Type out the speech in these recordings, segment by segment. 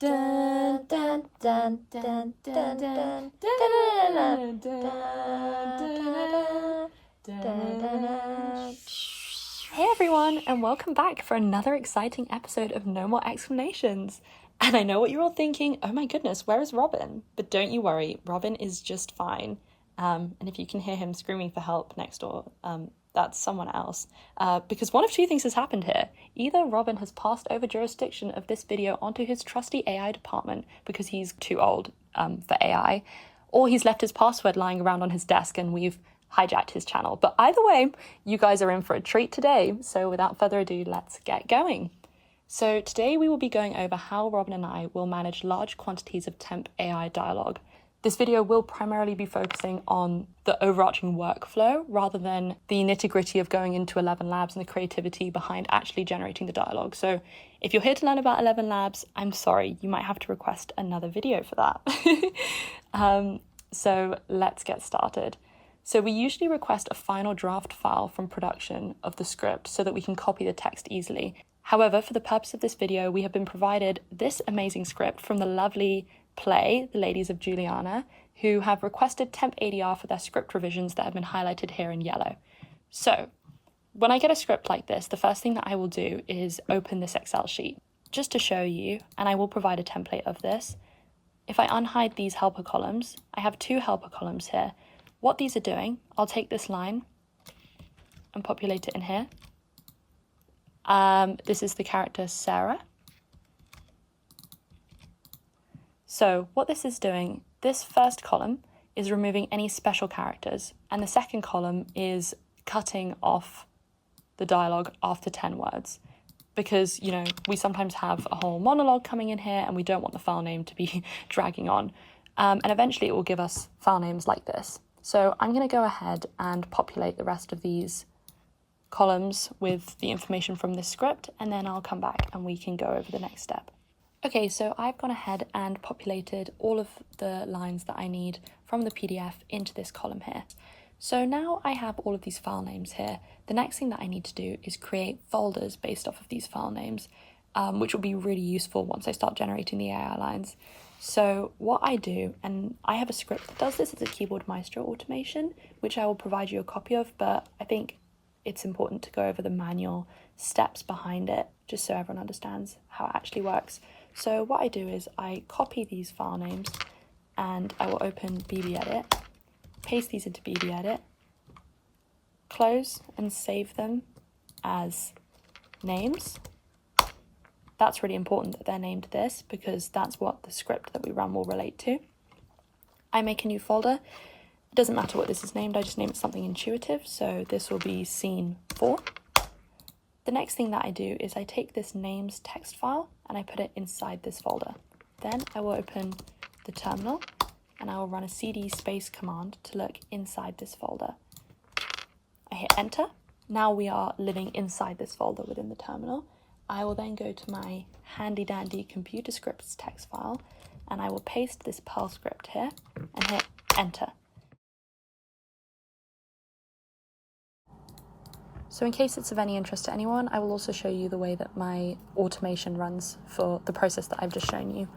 Dun, dun, dun, dun, dun, dun, dun, dun. Hey everyone, and welcome back for another exciting episode of No More Explanations. And I know what you're all thinking, oh my goodness, where is Robin? But don't you worry, Robin is just fine. And if you can hear him screaming for help next door, that's someone else. Because one of two things has happened here. Either Robin has passed over jurisdiction of this video onto his trusty AI department because he's too old for AI, or he's left his password lying around on his desk and we've hijacked his channel. But either way, you guys are in for a treat today. So without further ado, let's get going. So today we will be going over how Robin and I will manage large quantities of Temp AI dialogue. This video will primarily be focusing on the overarching workflow rather than the nitty-gritty of going into 11 Labs and the creativity behind actually generating the dialogue. So if you're here to learn about 11 Labs, I'm sorry, you might have to request another video for that. So let's get started. So we usually request a final draft file from production of the script so that we can copy the text easily. However, for the purpose of this video, we have been provided this amazing script from the lovely Play, the ladies of Juliana, who have requested Temp ADR for their script revisions that have been highlighted here in yellow. So when I get a script like this, the first thing that I will do is open this Excel sheet just to show you, and I will provide a template of this. If I unhide these helper columns, I have two helper columns here. What these are doing, I'll take this line and populate it in here. This is the character Sarah. So what this is doing, this first column is removing any special characters, and the second column is cutting off the dialogue after 10 words. Because, you know, we sometimes have a whole monologue coming in here and we don't want the file name to be dragging on. And eventually it will give us file names like this. So I'm going to go ahead and populate the rest of these columns with the information from this script, and then I'll come back and we can go over the next step. Okay, so I've gone ahead and populated all of the lines that I need from the PDF into this column here. So now I have all of these file names here. The next thing that I need to do is create folders based off of these file names, which will be really useful once I start generating the AI lines. So what I do, and I have a script that does this, it's a Keyboard Maestro automation, which I will provide you a copy of, but I think it's important to go over the manual steps behind it, just so everyone understands how it actually works. So what I do is I copy these file names and I will open BBEdit, paste these into BBEdit, close and save them as names. That's really important that they're named this because that's what the script that we run will relate to. I make a new folder. It doesn't matter what this is named, I just name it something intuitive. So this will be scene 4. The next thing that I do is I take this names text file and I put it inside this folder. Then I will open the terminal and I will run a cd space command to look inside this folder. I hit enter. Now we are living inside this folder within the terminal. I will then go to my handy dandy computer scripts text file and I will paste this Perl script here and hit enter. So in case it's of any interest to anyone, I will also show you the way that my automation runs for the process that I've just shown you.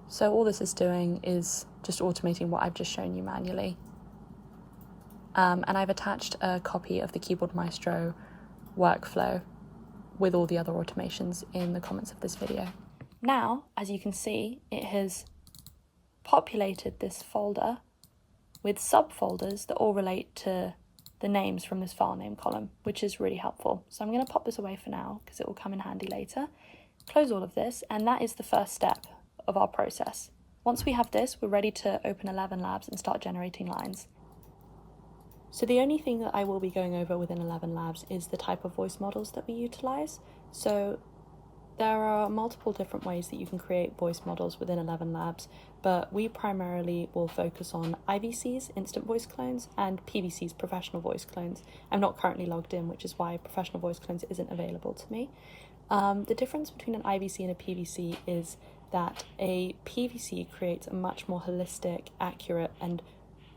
So all this is doing is just automating what I've just shown you manually. And I've attached a copy of the Keyboard Maestro workflow with all the other automations in the comments of this video. Now, as you can see, it has populated this folder with subfolders that all relate to the names from this file name column, which is really helpful. So I'm going to pop this away for now because it will come in handy later. Close all of this, and that is the first step of our process. Once we have this, we're ready to open 11 Labs and start generating lines. So the only thing that I will be going over within 11 Labs is the type of voice models that we utilize. So there are multiple different ways that you can create voice models within 11 Labs, but we primarily will focus on IVCs, instant voice clones, and PVCs, professional voice clones. I'm not currently logged in, which is why professional voice clones isn't available to me. The difference between an IVC and a PVC is that a PVC creates a much more holistic, accurate, and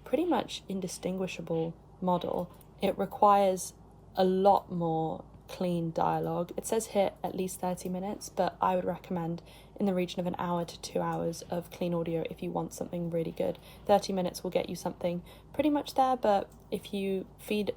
pretty much indistinguishable model. It requires a lot more clean dialogue. It says here at least 30 minutes, but I would recommend in the region of an hour to 2 hours of clean audio if you want something really good. 30 minutes will get you something pretty much there, but if you feed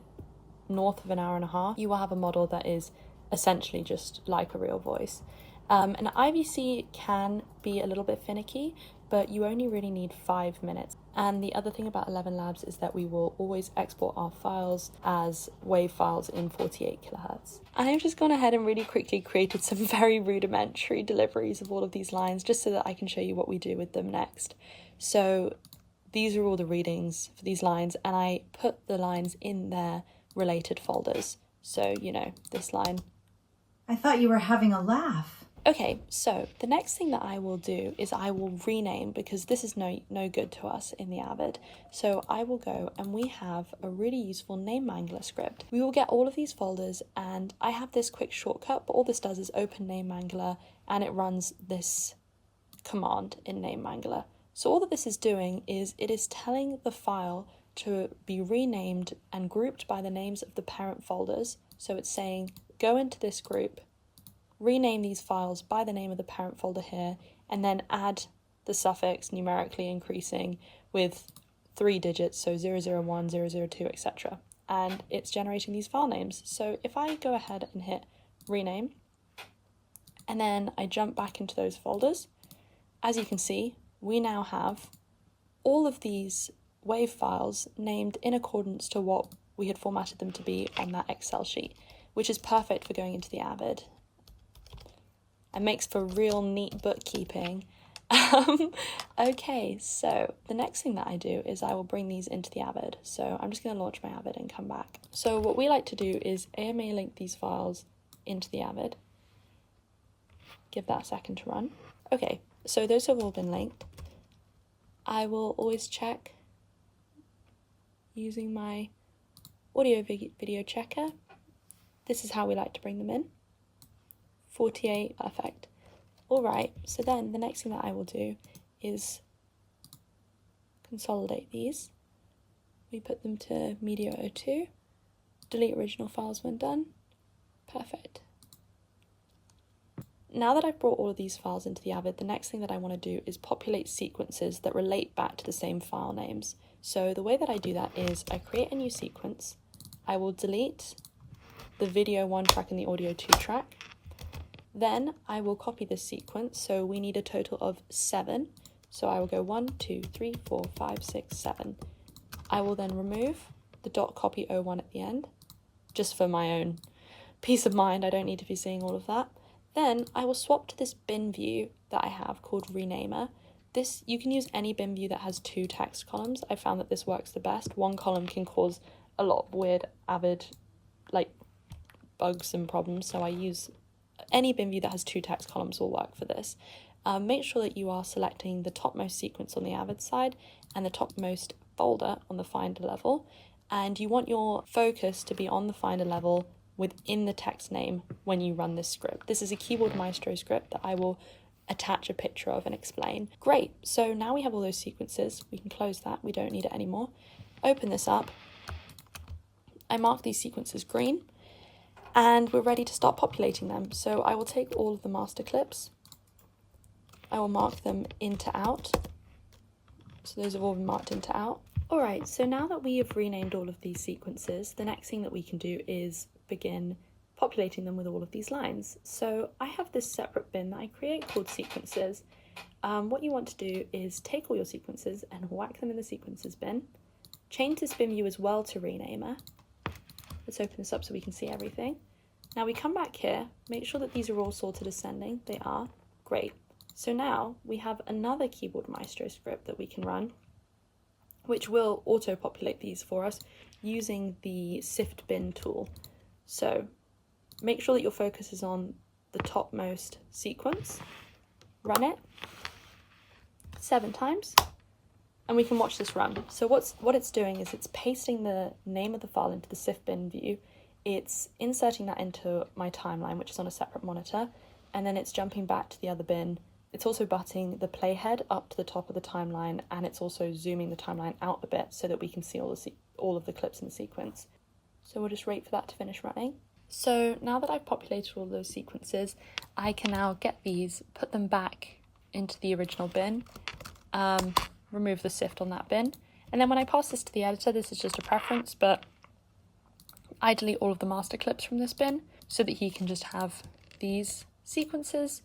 north of an hour and a half, you will have a model that is essentially just like a real voice. An IVC can be a little bit finicky, but you only really need 5 minutes. And the other thing about 11 Labs is that we will always export our files as WAV files in 48 kilohertz. I have just gone ahead and really quickly created some very rudimentary deliveries of all of these lines just so that I can show you what we do with them next. So these are all the readings for these lines, and I put the lines in their related folders. So, you know, this line. I thought you were having a laugh. Okay, so the next thing that I will do is I will rename, because this is no good to us in the Avid. So I will go, and we have a really useful Name Mangler script. We will get all of these folders, and I have this quick shortcut, but all this does is open Name Mangler, and it runs this command in Name Mangler. So all that this is doing is it is telling the file to be renamed and grouped by the names of the parent folders. So it's saying, go into this group, rename these files by the name of the parent folder here, and then add the suffix numerically increasing with 3 digits, so 001, 002, etc. And it's generating these file names. So if I go ahead and hit rename, and then I jump back into those folders, as you can see, we now have all of these WAV files named in accordance to what we had formatted them to be on that Excel sheet, which is perfect for going into the Avid. It makes for real neat bookkeeping. Okay, so the next thing that I do is I will bring these into the Avid. So I'm just going to launch my Avid and come back. So what we like to do is AMA link these files into the Avid. Give that a second to run. Okay, so those have all been linked. I will always check using my audio video checker. This is how we like to bring them in. 48, perfect. All right, so then the next thing that I will do is consolidate these. We put them to Media 02, delete original files when done, perfect. Now that I've brought all of these files into the Avid, the next thing that I want to do is populate sequences that relate back to the same file names. So the way that I do that is I create a new sequence, I will delete the video 1 track and the audio 2 track. Then I will copy this sequence, so we need a total of 7. So I will go 1, 2, 3, 4, 5, 6, 7. I will then remove the .copy 01 at the end, just for my own peace of mind. I don't need to be seeing all of that. Then I will swap to this bin view that I have called Renamer. This, you can use any bin view that has 2 text columns. I found that this works the best. One column can cause a lot of weird Avid, like, bugs and problems, so I use any bin view that has 2 text columns will work for this. Make sure that you are selecting the topmost sequence on the Avid side and the topmost folder on the Finder level, and you want your focus to be on the Finder level within the text name when you run this script. This is a Keyboard Maestro script that I will attach a picture of and explain. Great, so now we have all those sequences. We can close that, we don't need it anymore. Open this up. I mark these sequences green, and we're ready to start populating them. So I will take all of the master clips, I will mark them into out. So those have all been marked into out. All right, so now that we have renamed all of these sequences, the next thing that we can do is begin populating them with all of these lines. So I have this separate bin that I create called sequences. What you want to do is take all your sequences and whack them in the sequences bin. Change this bin view as well to Renamer. Let's open this up so we can see everything. Now we come back here, make sure that these are all sorted ascending. They are. Great. So now we have another Keyboard Maestro script that we can run, which will auto-populate these for us using the sift bin tool. So make sure that your focus is on the topmost sequence, run it 7 times, and we can watch this run. So what it's doing is it's pasting the name of the file into the sift bin view, it's inserting that into my timeline, which is on a separate monitor, and then it's jumping back to the other bin. It's also butting the playhead up to the top of the timeline, and it's also zooming the timeline out a bit so that we can see all of the clips in the sequence. So we'll just wait for that to finish running. So now that I've populated all those sequences, I can now get these, put them back into the original bin, remove the sift on that bin, and then when I pass this to the editor, this is just a preference, but I delete all of the master clips from this bin so that he can just have these sequences,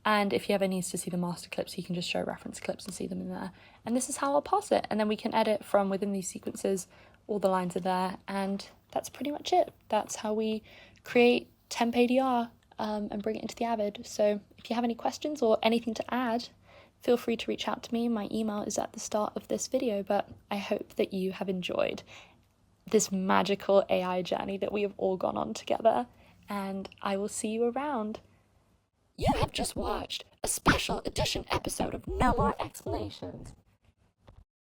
and if he ever needs to see the master clips, he can just show reference clips and see them in there. And this is how I'll pass it, and then we can edit from within these sequences. All the lines are there, and that's pretty much it. That's how we create Temp ADR and bring it into the Avid. So if you have any questions or anything to add, feel free to reach out to me. My email is at the start of this video, but I hope that you have enjoyed this magical AI journey that we have all gone on together, and I will see you around. You have just watched a special edition episode of No More Explanations.